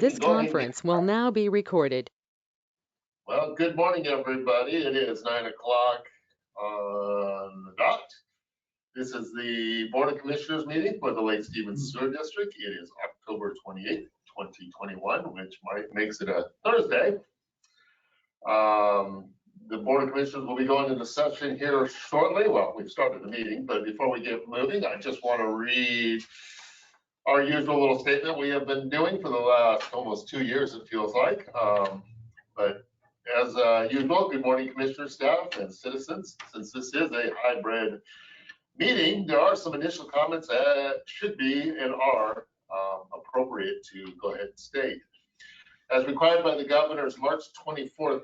This conference will now be recorded. Well, good morning, everybody. It is 9 o'clock on the dot. This is the Board of Commissioners meeting for the Lake Stevens Sewer District. It is October 28th, 2021, which makes it a Thursday. The Board of Commissioners will be going into session here shortly. Well, we've started the meeting, but before we get moving, I just want to read our usual little statement we have been doing for the last almost 2 years, it feels like. But as usual, good morning, Commissioner, staff, and citizens. Since this is a hybrid meeting, there are some initial comments that should be and are appropriate to go ahead and state. As required by the Governor's March 24th,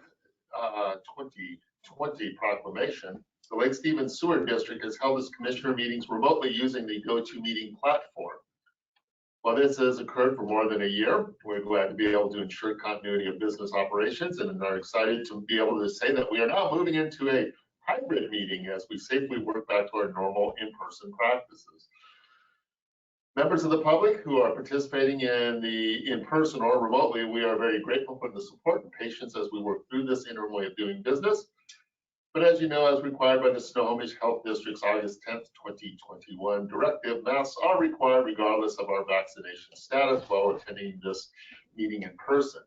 2020 proclamation, the Lake Stevens Sewer District has held its commissioner meetings remotely using the GoToMeeting platform. While this has occurred for more than a year, we're glad to be able to ensure continuity of business operations and are excited to be able to say that we are now moving into a hybrid meeting as we safely work back to our normal in-person practices. Members of the public who are participating in the in-person or remotely, we are very grateful for the support and patience as we work through this interim way of doing business. But as you know, as required by the Snohomish Health District's August 10th, 2021 directive, masks are required regardless of our vaccination status while attending this meeting in person.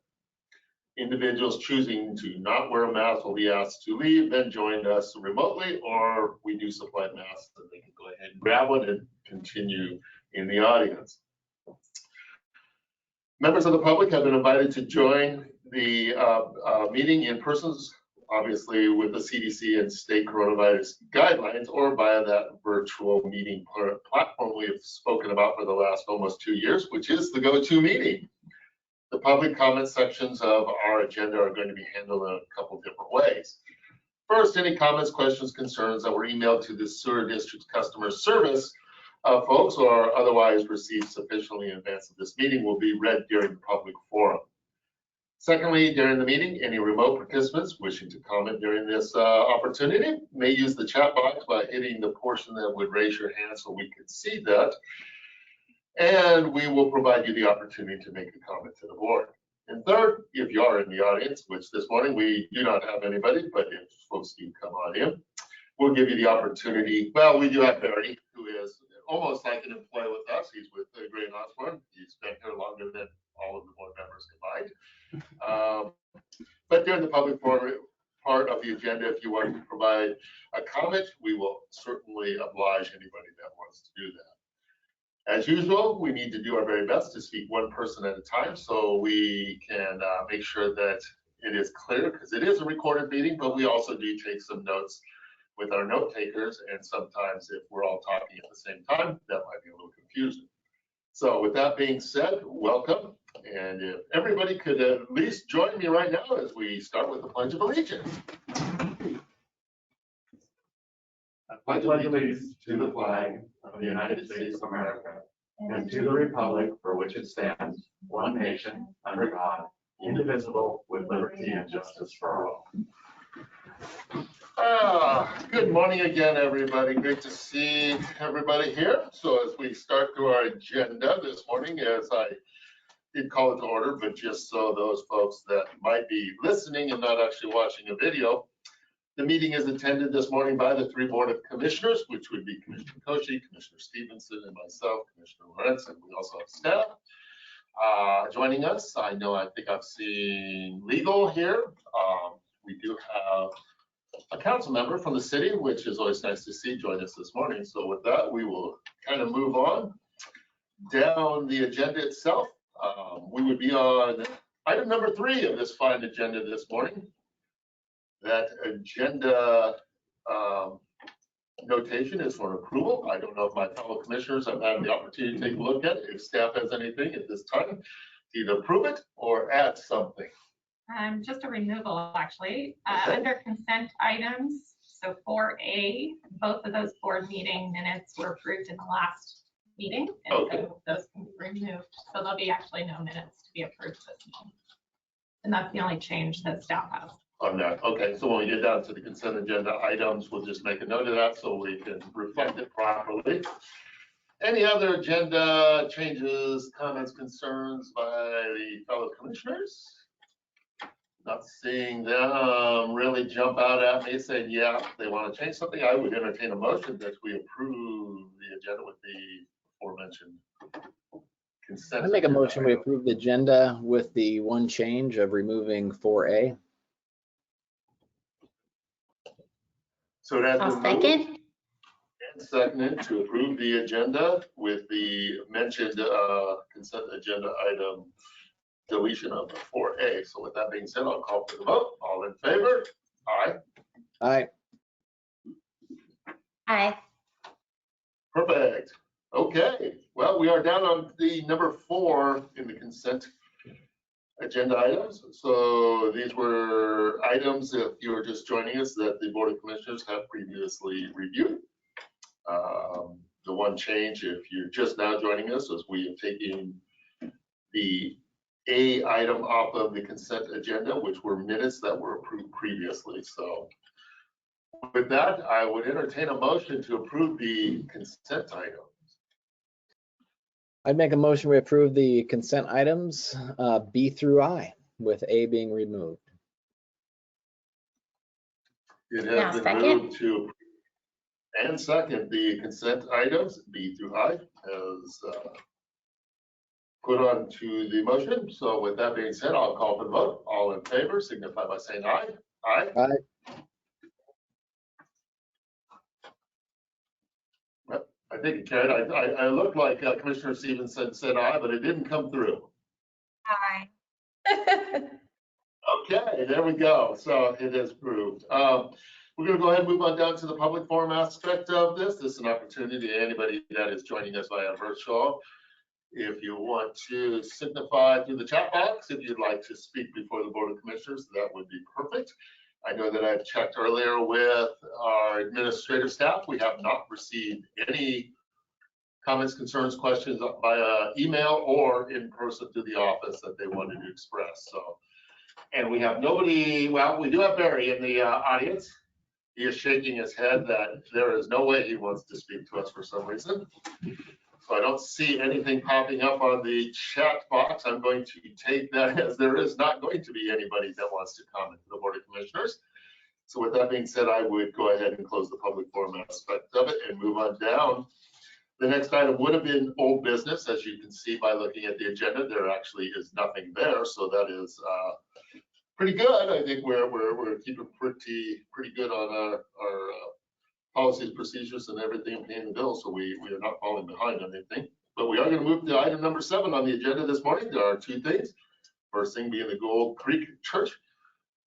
Individuals choosing to not wear a mask will be asked to leave, then join us remotely, or we do supply masks and they can go ahead and grab one and continue in the audience. Members of the public have been invited to join the meeting in person, obviously with the CDC and state coronavirus guidelines, or via that virtual meeting platform we have spoken about for the last almost 2 years, which is the GoToMeeting. The public comment sections of our agenda are going to be handled in a couple different ways. First, any comments, questions, concerns that were emailed to the Sewer District's customer service folks or otherwise received sufficiently in advance of this meeting will be read during the public forum. Secondly, during the meeting, any remote participants wishing to comment during this opportunity may use the chat box by hitting the portion that would raise your hand so we can see that. And we will provide you the opportunity to make a comment to the board. And third, if you are in the audience, which this morning we do not have anybody, but if folks do come on in, we'll give you the opportunity. Well, we do have Barry, who is almost like an employee with us. He's with Great Osborne. He's been here longer than all of the board members combined. But during the public forum part of the agenda, if you want to provide a comment, we will certainly oblige anybody that wants to do that. As usual, we need to do our very best to speak one person at a time so we can make sure that it is clear, because it is a recorded meeting, but we also do take some notes with our note takers, and sometimes if we're all talking at the same time, that might be a little confusing. So with that being said, welcome. And if everybody could at least join me right now as we start with the Pledge of Allegiance. I pledge allegiance to the flag of the United States of America and to the republic for which it stands, one nation, under God, indivisible, with liberty and justice for all. Good morning again, everybody. Great to see everybody here. So as we start through our agenda this morning, as I did call it to order, but just so those folks that might be listening and not actually watching a video, the meeting is attended this morning by the 3 Board of Commissioners, which would be Commissioner Koshy, Commissioner Stevenson, and myself, Commissioner Lawrence, and we also have staff joining us. I think I've seen legal here. We do have a council member from the city, which is always nice to see, join us this morning. So with that, we will kind of move on down the agenda itself. We would be on item number 3 of this fine agenda this morning. That agenda notation is for approval. I don't know if my fellow commissioners have had the opportunity to take a look at it. If staff has anything at this time, to either approve it or add something. Just a removal, actually. Okay. Under consent items, so 4A, both of those board meeting minutes were approved in the last meeting, and okay. So those can be removed. So there'll be actually no minutes to be approved this meeting. And that's the only change that staff has. On that. Okay, so when we get down to the consent agenda items, we'll just make a note of that so we can reflect it properly. Any other agenda changes, comments, concerns by the fellow commissioners? Not seeing them really jump out at me saying, yeah, they want to change something. I would entertain a motion that we approve the agenda with the aforementioned consent. I make a agenda motion, we item. approve the agenda with the one change of removing 4A. So it has I'll been moved second. and seconded to approve the agenda with the mentioned consent agenda item deletion of 4A. So with that being said, I'll call for the vote. All in favor? Aye. Aye. Aye. Perfect. Okay. Well, we are down on the number 4 in the consent agenda items. So these were items, if you were just joining us, that the Board of Commissioners have previously reviewed. The one change, if you're just now joining us, is we have taken the A item off of the consent agenda, which were minutes that were approved previously. So with that, I would entertain a motion to approve the consent item. I'd make a motion, we approve the consent items B through I, with A being removed. It Now has been second. moved to approve and second the consent items B through I as put on to the motion. So with that being said, I'll call for the vote. All in favor signify by saying aye. Aye. Aye. I think it carried. I looked like Commissioner Stevenson said aye, but it didn't come through. Aye. Okay, there we go. So it is approved. We're going to go ahead and move on down to the public forum aspect of this. This is an opportunity to anybody that is joining us via virtual. If you want to signify through the chat box, if you'd like to speak before the Board of Commissioners, that would be perfect. I know that I've checked earlier with our administrative staff. We have not received any comments, concerns, questions via email or in person to the office that they wanted to express. So, and we have nobody, well, we do have Barry in the audience. He is shaking his head that there is no way he wants to speak to us for some reason. So I don't see anything popping up on the chat box. I'm going to take that as there is not going to be anybody that wants to comment to the Board of Commissioners. So with that being said, I would go ahead and close the public forum aspect of it and move on down. The next item would have been old business. As you can see by looking at the agenda, there actually is nothing there. So that is pretty good. I think we're keeping pretty good on our policies, procedures, and everything, and paying the bills. So we are not falling behind on anything. But we are going to move to item number 7 on the agenda this morning. There are 2 things. First thing being the Gold Creek Church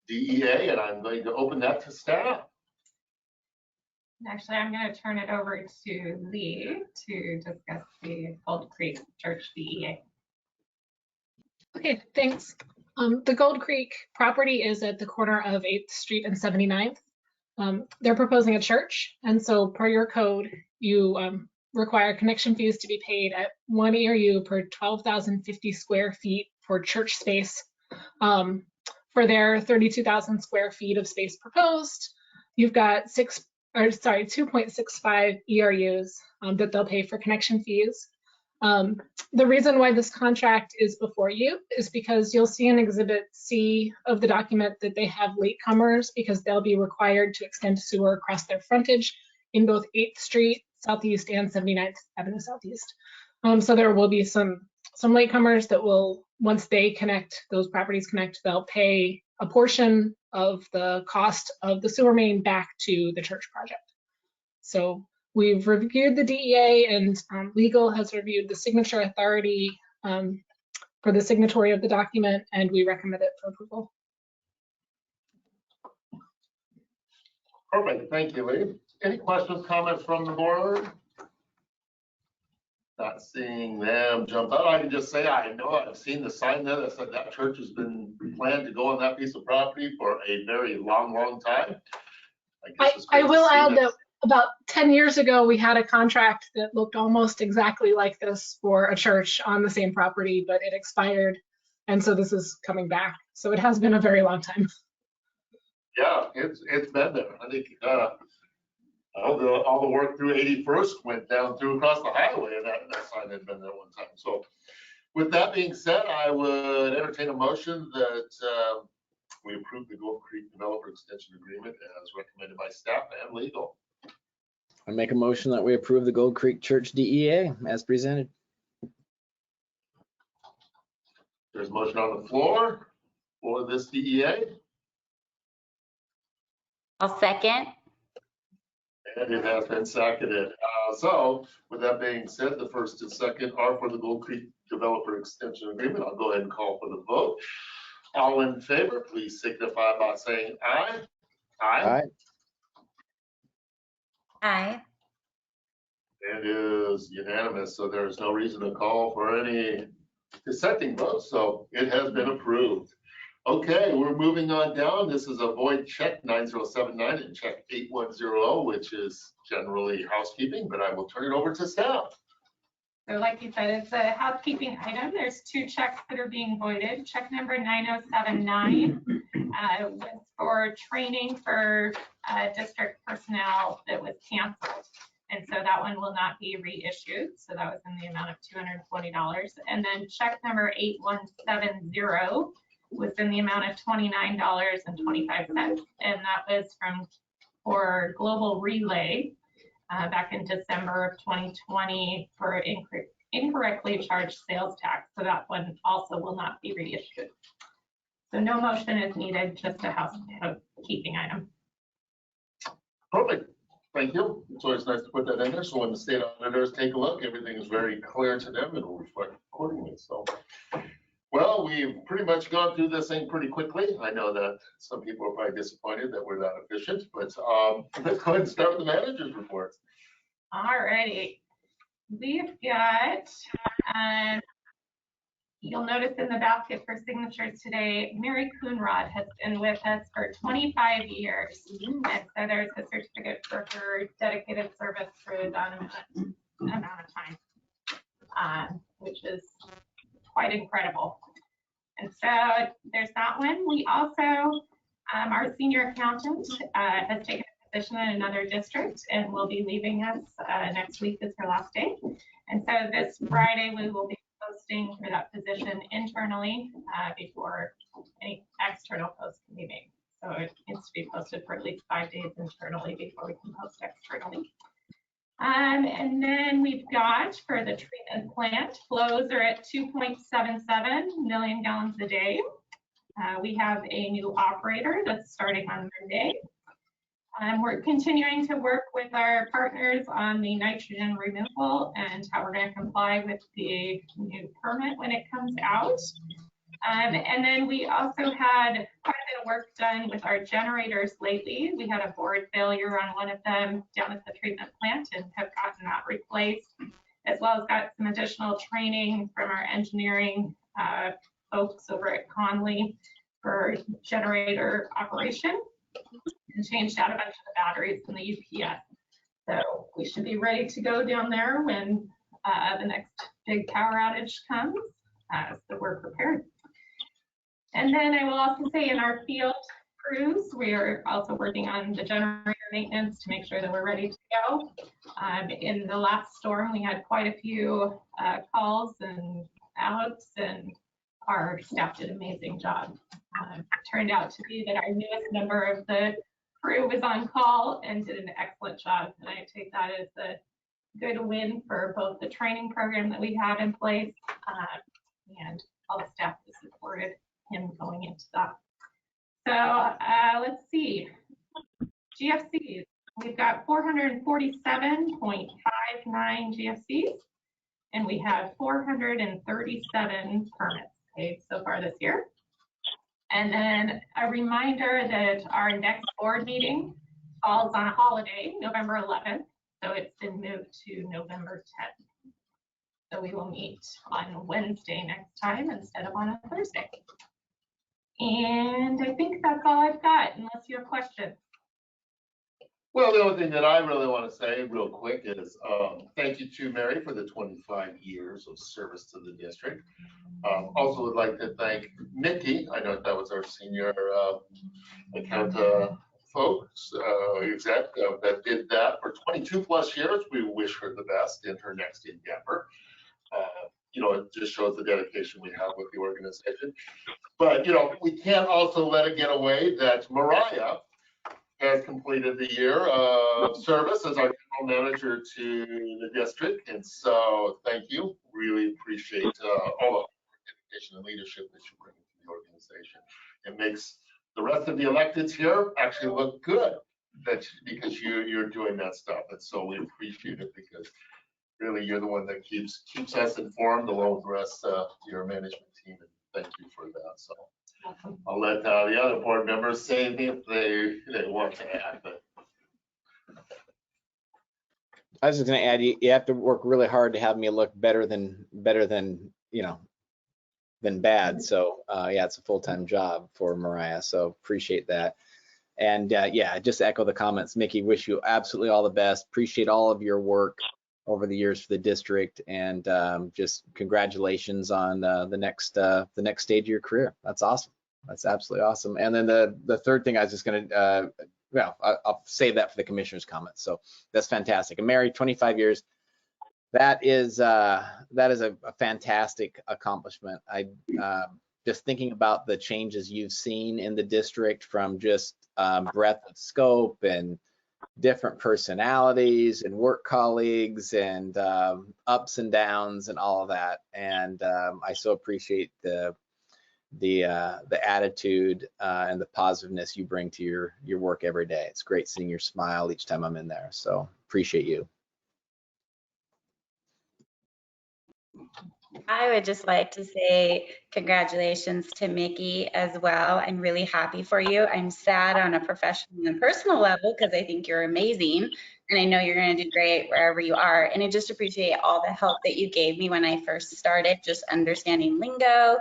DEA, and I'm going to open that to staff. Actually, I'm going to turn it over to Lee to discuss the Gold Creek Church DEA. Okay, thanks. The Gold Creek property is at the corner of 8th Street and 79th. They're proposing a church, and so per your code, you require connection fees to be paid at 1 ERU per 12,050 square feet for church space. For their 32,000 square feet of space proposed, you've got 2.65 ERUs that they'll pay for connection fees. The reason why this contract is before you is because you'll see in Exhibit C of the document that they have latecomers because they'll be required to extend sewer across their frontage in both 8th Street Southeast and 79th Avenue Southeast. So there will be some latecomers that will, once they connect, those properties connect, they'll pay a portion of the cost of the sewer main back to the church project. So we've reviewed the DEA, and legal has reviewed the signature authority for the signatory of the document, and we recommend it for approval. Perfect, thank you, Lee. Any questions, comments from the board? Not seeing them jump out. I can just say I know I've seen the sign there that said that church has been planned to go on that piece of property for a very long time. I will add that about 10 years ago, we had a contract that looked almost exactly like this for a church on the same property, but it expired. And so this is coming back. So it has been a very long time. Yeah, it's been there. I think all the work through 81st went down through across the highway, and that sign had been there one time. So with that being said, I would entertain a motion that we approve the Gold Creek Developer Extension Agreement as recommended by staff and legal. I make a motion that we approve the Gold Creek Church DEA as presented. There's a motion on the floor for this DEA, I'll second. and it has been seconded. So with that being said, the first and second are for the Gold Creek Developer Extension Agreement. I'll go ahead and call for the vote. All in favor, please signify by saying aye. Aye. Aye. It is unanimous, so there is no reason to call for any dissenting votes, so it has been approved. Okay, we're moving on down. This is a void check 9079 and check 8100, which is generally housekeeping, but I will turn it over to staff. So like you said, it's a housekeeping item. There's 2 checks that are being voided. Check number 9079 was for training for district personnel that was canceled. And so that one will not be reissued. So that was in the amount of $220. And then check number 8170 was in the amount of $29.25. And that was for Global Relay back in December of 2020 for incorrectly charged sales tax. So that one also will not be reissued. So no motion is needed, just a housekeeping item. Perfect. Thank you. It's always nice to put that in there. So when the state auditors take a look, everything is very clear to them and will reflect accordingly. So, well, we've pretty much gone through this thing pretty quickly. I know that some people are probably disappointed that we're that efficient, but let's go ahead and start with the manager's reports. All righty. We've got, you'll notice in the basket for signatures today, Mary Coonrod has been with us for 25 years. And so there's a certificate for her dedicated service for that amount of time, which is quite incredible. And so there's that one. We also, our senior accountant has taken a position in another district and will be leaving us next week is her last day. And so this Friday, we will be posting for that position internally before any external posts can be made. So it needs to be posted for at least 5 days internally before we can post externally. And then we've got for the treatment plant, flows are at 2.77 million gallons a day. We have a new operator that's starting on Monday. We're continuing to work with our partners on the nitrogen removal and how we're going to comply with the new permit when it comes out. And then we also had quite a bit of work done with our generators lately. We had a board failure on one of them down at the treatment plant and have gotten that replaced, as well as got some additional training from our engineering folks over at Conley for generator operation, and changed out a bunch of the batteries in the UPS. So we should be ready to go down there when the next big power outage comes, so we're prepared. And then I will also say in our field crews, we are also working on the generator maintenance to make sure that we're ready to go. In the last storm, we had quite a few calls and outs, and our staff did an amazing job. It turned out to be that our newest member of the crew was on call and did an excellent job. And I take that as a good win for both the training program that we had in place and all the staff that supported him going into that. So let's see. GFCs, we've got 447.59 GFCs, and we have 437 permits paid so far this year. And then a reminder that our next board meeting falls on a holiday, November 11th. So it's been moved to November 10th. So we will meet on Wednesday next time instead of on a Thursday. And I think that's all I've got, unless you have questions. Well, the only thing that I really want to say real quick is thank you to Mary for the 25 years of service to the district. Also would like to thank Nikki. I know that was our senior account folks, exec that did that for 22 plus years. We wish her the best in her next endeavor. You know, it just shows the dedication we have with the organization. But, you know, we can't also let it get away that Mariah has completed the year of service as our general manager to the district. And so thank you. Really appreciate all the dedication and leadership that you bring to the organization. It makes the rest of the electeds here actually look good because you're doing that stuff. And so we appreciate it because really you're the one that keeps us informed along with the rest of your management team. And thank you for that. So I'll let the other board members say if they want to add. But I was just going to add, you have to work really hard to have me look better than you know, than bad. So yeah, it's a full-time job for Mariah. So appreciate that. And yeah, just echo the comments. Mickey, wish you absolutely all the best. Appreciate all of your work over the years for the district, and just congratulations on the next stage of your career. That's awesome. That's absolutely awesome. And then the third thing I was just going to, well, I'll save that for the commissioner's comments. So that's fantastic. And Mary, 25 years. That is a fantastic accomplishment. I just thinking about the changes you've seen in the district from just breadth of scope and different personalities and work colleagues and ups and downs and all of that. And I so appreciate the attitude and the positiveness you bring to your work every day. It's great seeing your smile each time I'm in there. So appreciate you. I would just like to say congratulations to Mickey as well. I'm really happy for you. I'm sad on a professional and personal level because I think you're amazing and I know you're going to do great wherever you are. And I just appreciate all the help that you gave me when I first started, just understanding lingo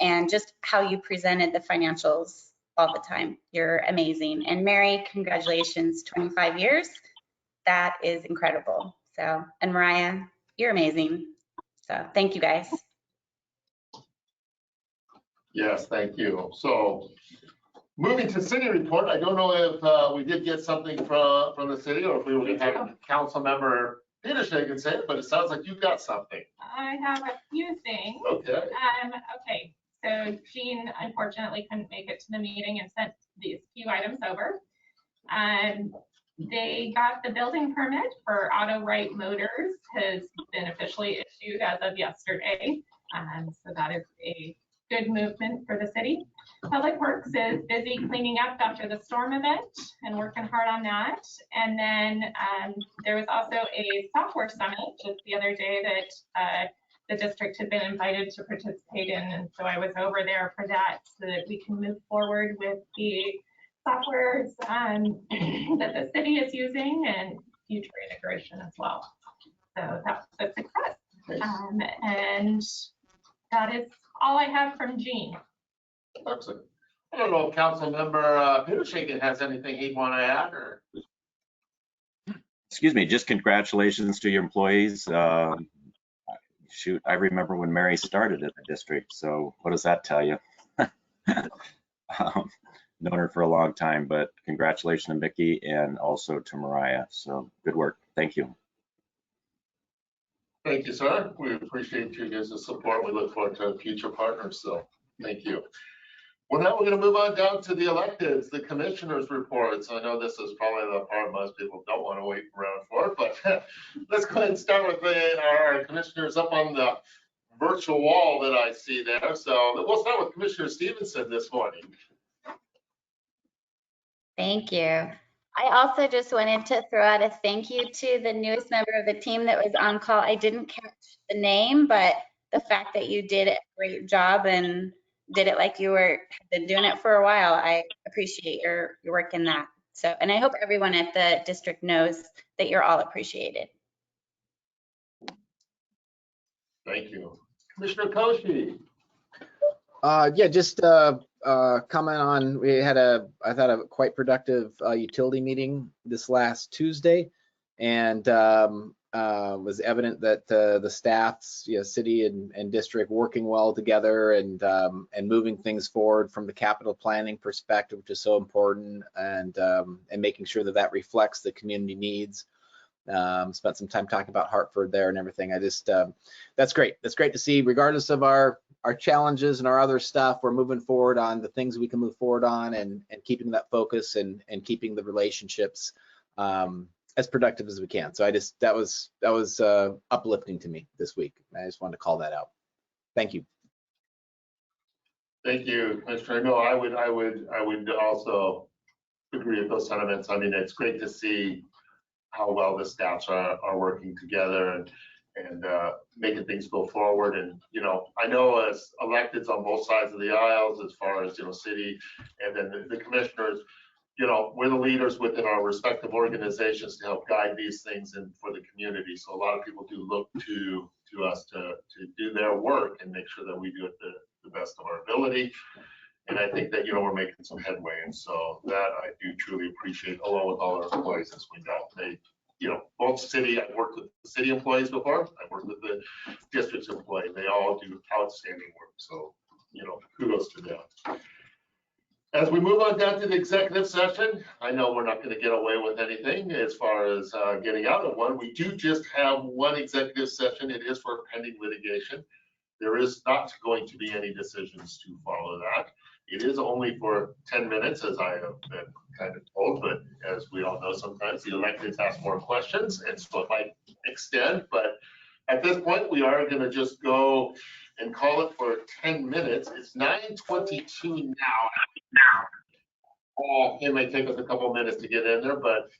and just how you presented the financials all the time. You're amazing. And Mary, congratulations, 25 years. That is incredible. So, and Mariah, you're amazing. So thank you guys. yes, thank you. So moving to city report, I don't know if we did get something from the city or if we were going to have council member Peterson say it, but it sounds like you've got something. I have a few things. Okay. Okay, so Jean unfortunately couldn't make it to the meeting and sent these few items over. They got the building permit for Auto Right Motors has been officially issued as of yesterday. So that is a good movement for the city. Public Works is busy cleaning up after the storm event and working hard on that. And then there was also a software summit just the other day that the district had been invited to participate in. And so I was over there for that so that we can move forward with the softwares that the city is using and future integration as well. So that's a success. And that is all I have from Jean. Excellent. I don't know if council member Peterson has anything he'd want to add or. Excuse me, just congratulations to your employees. Shoot, I remember when Mary started at the district, so what does that tell you? Known her for a long time, but congratulations to Mickey and also to Mariah. So good work. Thank you. Thank you, sir. We appreciate you guys' support. We look forward to future partners. So thank you. Well, now we're going to move on down to the electeds, the commissioners' reports. I know this is probably the part most people don't want to wait around for, but let's go ahead and start with our commissioners up on the virtual wall that I see there. So we'll start with Commissioner Stevenson this morning. Thank you. I also just wanted to throw out a thank you to the newest member of the team that was on call. I didn't catch the name, but the fact that you did a great job and did it like you have been doing it for a while, I appreciate your work in that. So, and I hope everyone at the district knows that you're all appreciated. Thank you. Commissioner Koshi. Yeah, just comment on, we had I thought a quite productive utility meeting this last Tuesday. And was evident that the staffs, city and district working well together and moving things forward from the capital planning perspective, which is so important, and making sure that reflects the community needs. Spent some time talking about Hartford there and everything. That's great. That's great to see, regardless of our challenges and our other stuff, we're moving forward on the things we can move forward on, and keeping that focus and keeping the relationships as productive as we can. So that was uplifting to me this week. I just wanted to call that out. Thank you. Thank you, Commissioner. No, I would also agree with those sentiments. I mean, it's great to see how well the staffs are working together and making things go forward. And, I know as electeds on both sides of the aisles, as far as, city and then the commissioners, we're the leaders within our respective organizations to help guide these things and for the community. So a lot of people do look to us to do their work and make sure that we do it the best of our ability. And I think that, we're making some headway. And so that I do truly appreciate, along with all our employees as we go. They, both city, I've worked with the city employees before, I've worked with the district's employees. They all do outstanding work. So, kudos to them. As we move on down to the executive session, I know we're not going to get away with anything as far as getting out of one. We do just have one executive session. It is for pending litigation. There is not going to be any decisions to follow that. It is only for 10 minutes, as I have been kind of told, but as we all know, sometimes the electeds ask more questions, and so it might extend. But at this point, we are going to just go and call it for 10 minutes. It's 9:22 now. It may take us a couple of minutes to get in there, but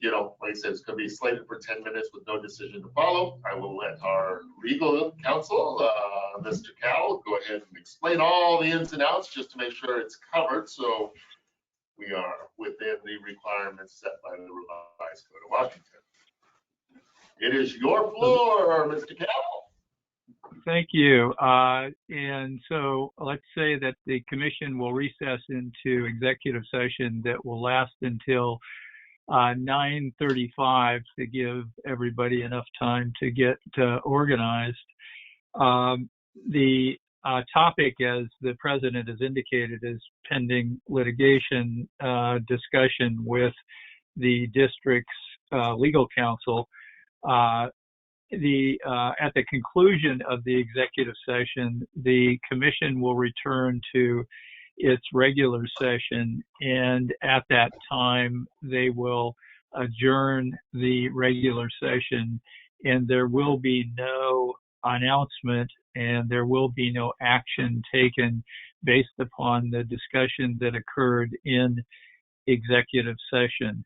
like I said, it's going to be slated for 10 minutes with no decision to follow. I will let our legal counsel, Mr. Cowell, go ahead and explain all the ins and outs just to make sure it's covered. So we are within the requirements set by the revised Code of Washington. It is your floor, Mr. Cowell. Thank you. And so let's say that the commission will recess into executive session that will last until 9:35 to give everybody enough time to get organized. The topic, as the president has indicated, is pending litigation discussion with the district's legal counsel. At the conclusion of the executive session, the commission will return to its regular session, and at that time they will adjourn the regular session, and there will be no announcement and there will be no action taken based upon the discussion that occurred in executive session.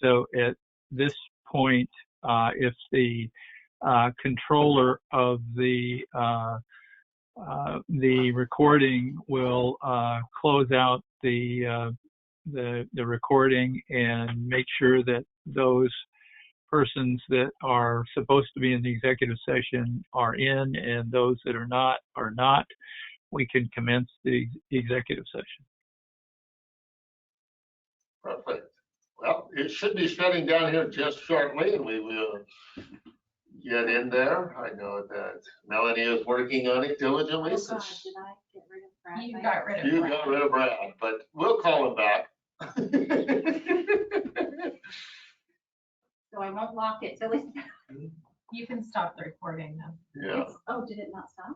So at this point, if the controller of the recording will close out the recording and make sure that those persons that are supposed to be in the executive session are in, and those that are not, we can commence the executive session. Perfect. Well, it should be shutting down here just shortly, and we will get in there. I know that Melanie is working on it diligently. Oh gosh, did I get rid of Brad? You got rid of You Brad. got rid of Brad, but we'll call him back. So I won't lock it till it's. You can stop the recording now. Yeah. Oh, did it not stop?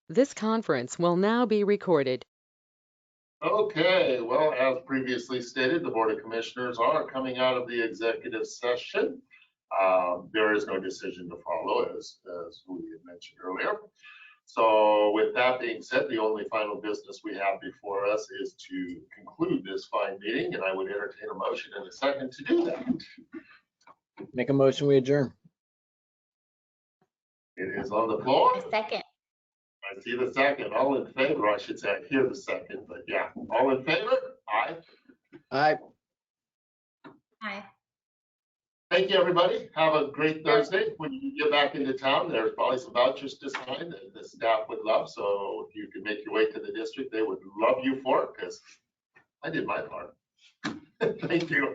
This conference will now be recorded. Okay, well, as previously stated, the Board of Commissioners are coming out of the executive session. There is no decision to follow, as we had mentioned earlier. So with that being said, the only final business we have before us is to conclude this fine meeting, and I would entertain a motion in a second to do that. Make a motion, we adjourn. It is on the floor. A second. I see the second. All in favor, I should say. I hear the second, but yeah. All in favor? Aye. Aye. Hi. Thank you, everybody. Have a great Thursday. When you get back into town, there's probably some vouchers to sign that the staff would love. So if you could make your way to the district, they would love you for it, because I did my part. Thank you.